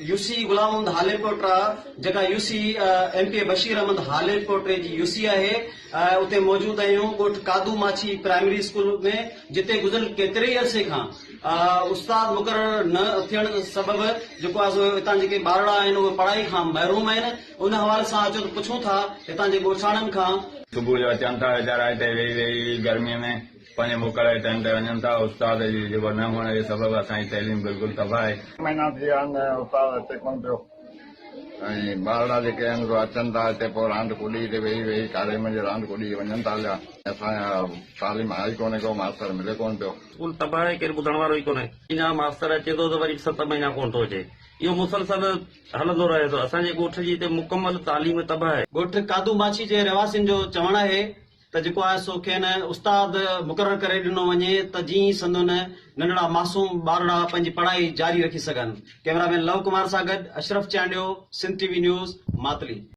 UC Ghulam Ahmad हालेकोट जेका UC MP Bashir Ahmad हालेकोट जी UC है उते मौजूद आहियूं ॻोठ कादू माछी प्राइमरी स्कूल में जिते गुज़िरियल केतिरे अरसे खां उस्ताद मुक़रर न थियण सबब जेको आहे सो हितां जेके ॿारड़ा आहिनि उहे पढ़ाई खां महरूम आहिनि उन हवाले सां अचो त पुछूं था हितां जे ॻोठाणनि खां। सुबुह जो अचनि था वीचारा हिते वेही वेही गर्मीअ में पंहिंजे मुक़रर टाइम ते वञनि था। उस्ताद जी जेको न हुअण जे सबब असांजी तइलीम बिल्कुलु तबाह आहे। महीना थी विया आहिनि उस्ताद अचे कोन पियो ऐं ॿारड़ा जेके आहिनि अचनि था हिते पोइ रांदि कुॾी ते वेही वेही कॉलेज में रांदि कुॾी वञनि था हलिया। असांजा तालीम आई कोन्हे को मास्तर मिले कोन पियो। स्कूल तबाह आहे केरु ॿुधण वारो ई कोन्हे। अञा मास्तर अचे थो त वरी 7 महीना कोन थो अचे। इहो मुसलसल हलंदो रहे थो। असांजे ॻोठ जी हिते मुकमल तालीम तबाह आहे। ॻोठ कादू माछी जे रहवासियुनि जो चवणु आहे त जेको आहे सो खेनि उस्ताद मुक़रर करे ॾिनो वञे त जीअं संदन नंढड़ा मासूम ॿारड़ा पंहिंजी पढ़ाई जारी रखी सघनि। कैमरामैन लव कुमार सां गॾु अशरफ चांडियो, सिंध TV न्यूज़, मातली।